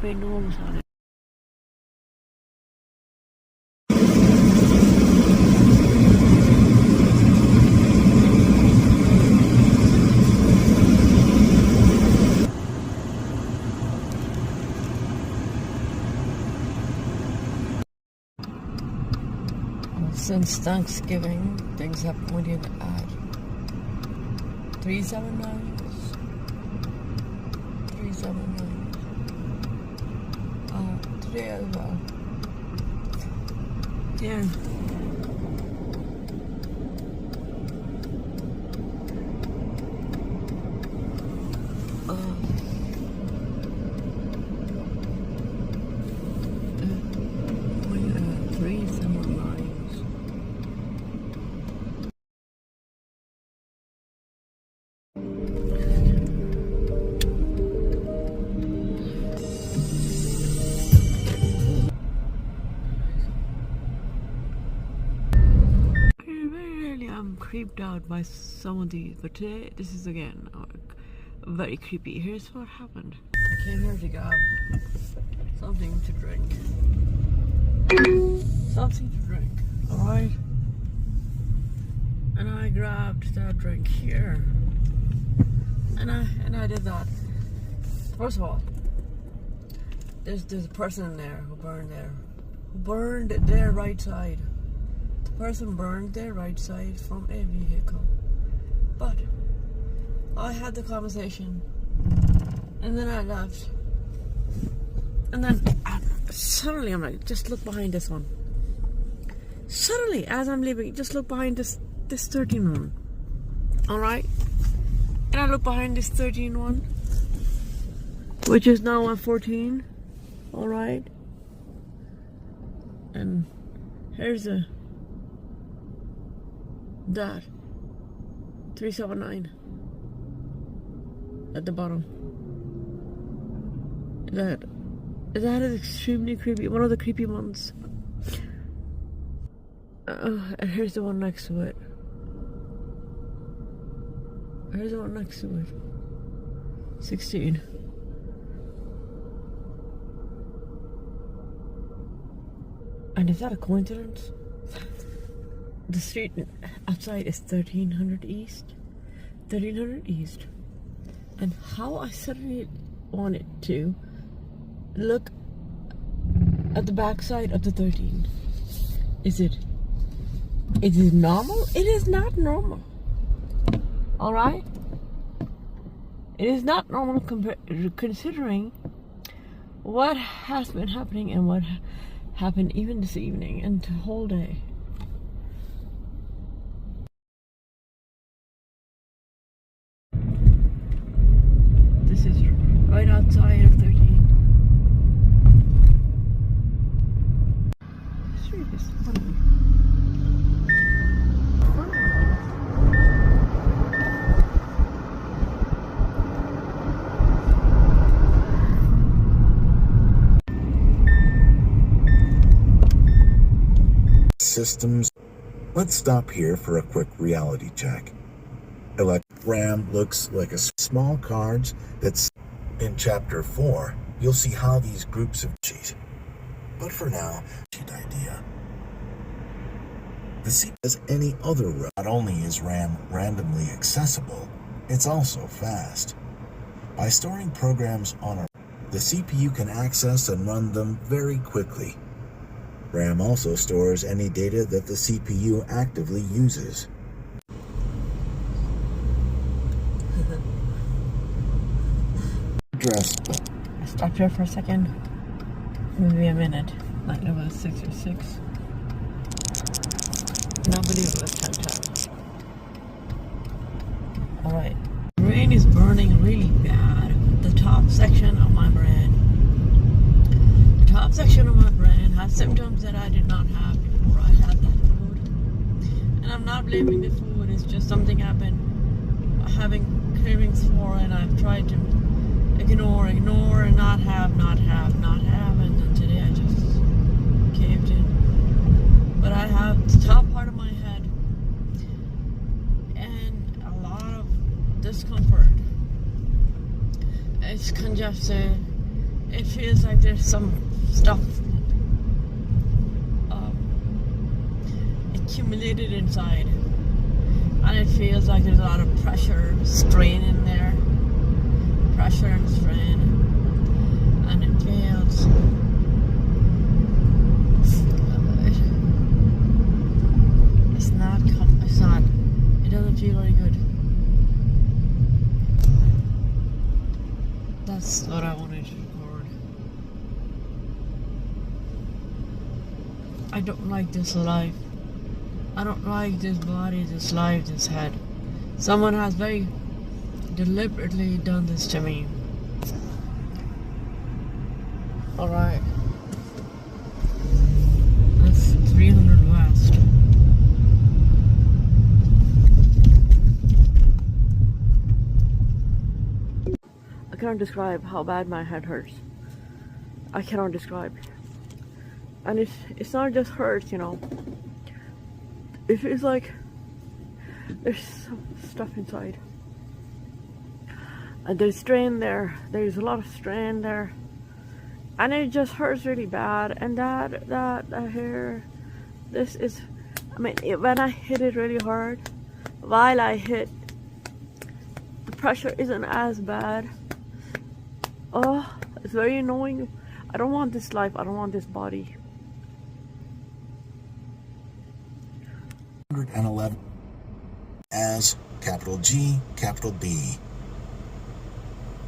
pay enormous on it. Since Thanksgiving, things have pointed at 379. 379. Today as well. Yeah. I'm creeped out by some of these, but today this is again very creepy. Here's what happened. I came here to grab something to drink. Alright? And I grabbed that drink here. And I did that. First of all, there's a person in there who burned their right side. Person burned their right side from a vehicle. But I had the conversation and then I left. And then suddenly I'm like, just look behind this one. Suddenly, as I'm leaving, just look behind this 13 one. Alright? And I look behind this 13 one, which is now a 14. Alright? And here's that 379 at the bottom. That is extremely creepy. One of the creepy ones. And here's the one next to it. Here's the one next to it. 16. And is that a coincidence? The street outside is 1300 East. 1300 East. And how I suddenly wanted to look at the backside of the 13. Is it normal? It is not normal. Alright? It is not normal considering what has been happening and what happened even this evening and the whole day. This is right outside of 13. The street is funny. Systems. Let's stop here for a quick reality check. RAM looks like a small cards that's in chapter 4. You'll see how these groups of cheat. But for now, cheat idea. The CPU as any other RAM. Not only is RAM randomly accessible, it's also fast. By storing programs on the CPU can access and run them very quickly. RAM also stores any data that the CPU actively uses. I stopped here for a second. Maybe a minute. Like it was 6 or 6. Nobody was 10. Alright. Brain is burning really bad. The top section of my brain. The top section of my brain has symptoms that I did not have before I had that food. And I'm not blaming the food. It's just something I've been having cravings for, and I've tried to ignore, and not have, and then today I just caved in. But I have the top part of my head and a lot of discomfort. It's congested, It feels like there's some stuff accumulated inside, and it feels like there's a lot of pressure, strain in there. Pressure and strain, and it feels it doesn't feel very good. That's what I wanted to record. I don't like this life. I don't like this body, this life, this head. Someone has very deliberately done this to me. Alright. That's 300 West. I cannot describe how bad my head hurts. I cannot describe. And it's not just hurts, you know. It feels like there's some stuff inside. And there's strain there. There's a lot of strain there. And it just hurts really bad. And that here, this is, I mean, when I hit it really hard, while I hit, the pressure isn't as bad. Oh, it's very annoying. I don't want this life. I don't want this body. 111 as capital G, capital B.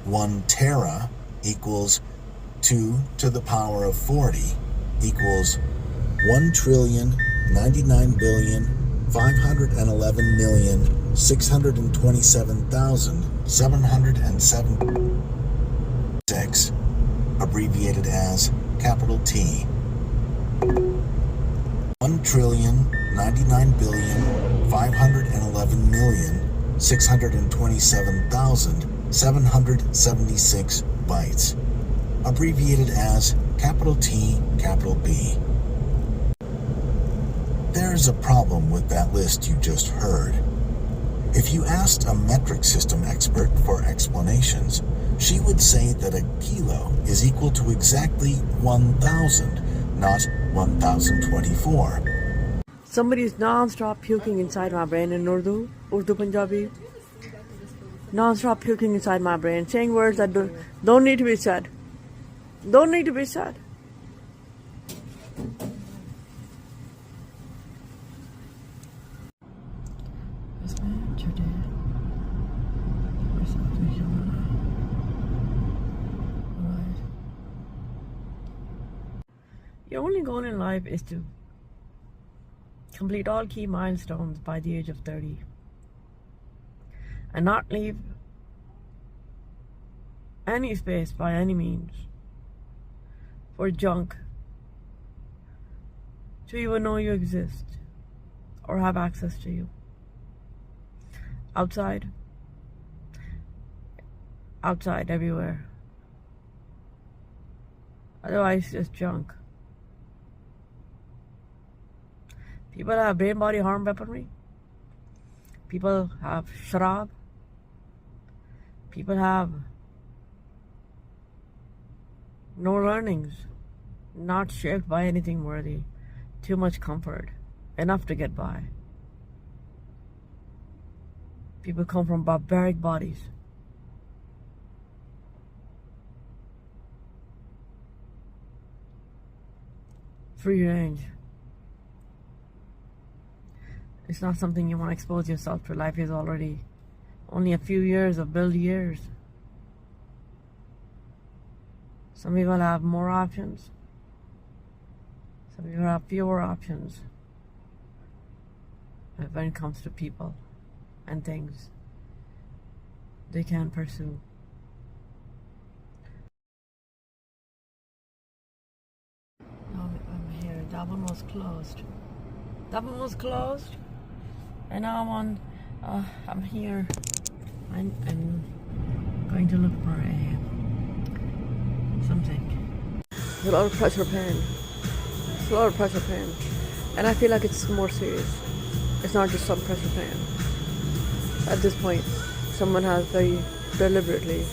1 tera equals 2 to the power of 40 equals 1,099,511,627,776, abbreviated as capital T. 1,099,511,627,776 bytes, abbreviated as capital T, capital B. There's a problem with that list you just heard. If you asked a metric system expert for explanations, she would say that a kilo is equal to exactly 1,000, not 1,024. Somebody's non-stop puking inside my brain in Urdu Punjabi. Non-stop puking inside my brain, saying words that don't need to be said. Don't need to be said. Your only goal in life is to complete all key milestones by the age of 30 and not leave any space by any means for junk to even know you exist or have access to you. Outside everywhere. Otherwise, just junk. People have brain body harm weaponry. People have sharab. People have no learnings, not shaped by anything worthy, too much comfort, enough to get by. People come from barbaric bodies. Free range. It's not something you want to expose yourself to. Life is already only a few years of build years. Some people have more options. Some people have fewer options when it comes to people and things they can pursue. I'm here. That one was closed. That one was closed. And now I'm here. I'm going to look for something. There's a lot of pressure pain. It's a lot of pressure pain. And I feel like it's more serious. It's not just some pressure pain. At this point, someone has very deliberately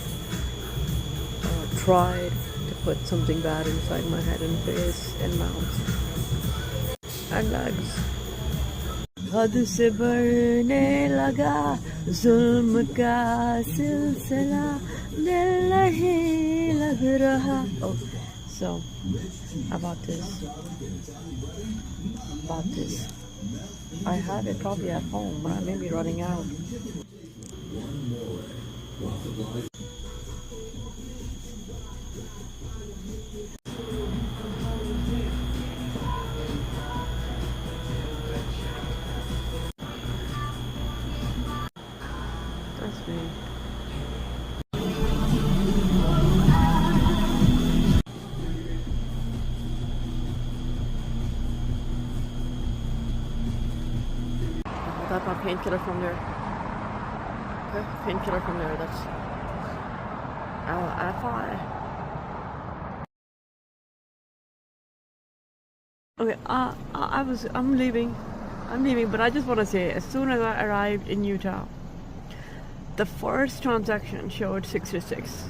tried to put something bad inside my head and face and mouth and legs. हद से बढ़ने लगा जुल्म का सिलसिला दिल नहीं लग रहा. Oh, so about this. I have it probably at home, but I may be running out. That's me. Got my painkiller from there. Okay, painkiller from there. That's FI. Okay, I'm leaving, but I just want to say, as soon as I arrived in Utah, the first transaction showed 66,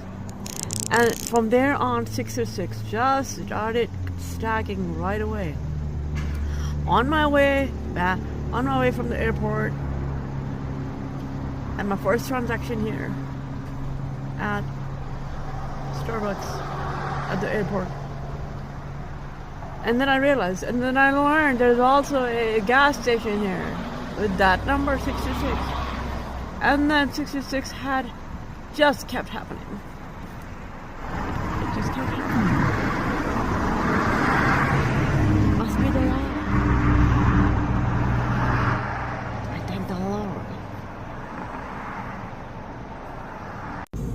and from there on 66 just started stacking right away. On my way from the airport, and my first transaction here at Starbucks at the airport. And then I realized, and then I learned there's also a gas station here with that number 66. And then 66 had just kept happening. It just kept happening. Must be the Lord. I thank the Lord.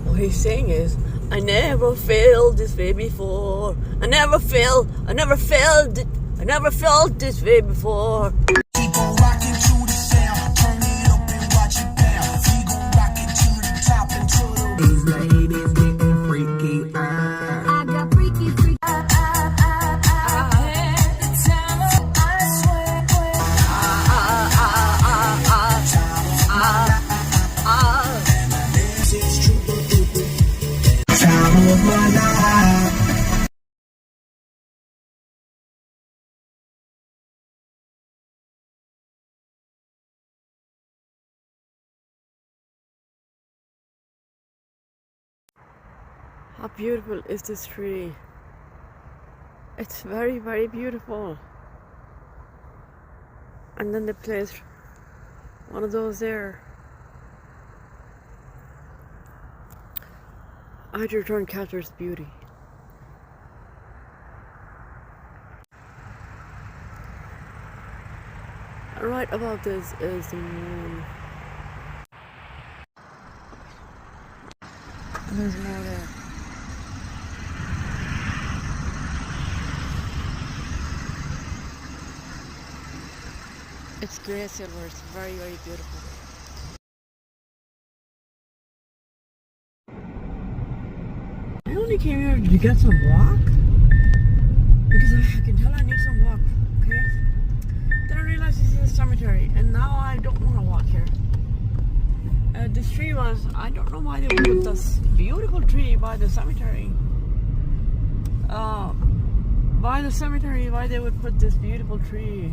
What he's saying is, I never felt this way before. I never felt this way before. Keep on rocking to the sound, turn it up and watch it bounce. We gon' rock it to the top and to the these ladies getting freaky. I got freaky. I had the time of I swear. And this is true. Time of my life. How beautiful is this tree? It's very, very beautiful. And then they placed one of those there. Hydrotron captures beauty. And right above this is the moon. And there's more there. It's gray silver, it's very, very beautiful. I only came here to get some walk because I can tell I need some walk, okay? Then I realized this is a cemetery and now I don't want to walk here. This tree was, I don't know why they would put this beautiful tree by the cemetery. Why they would put this beautiful tree.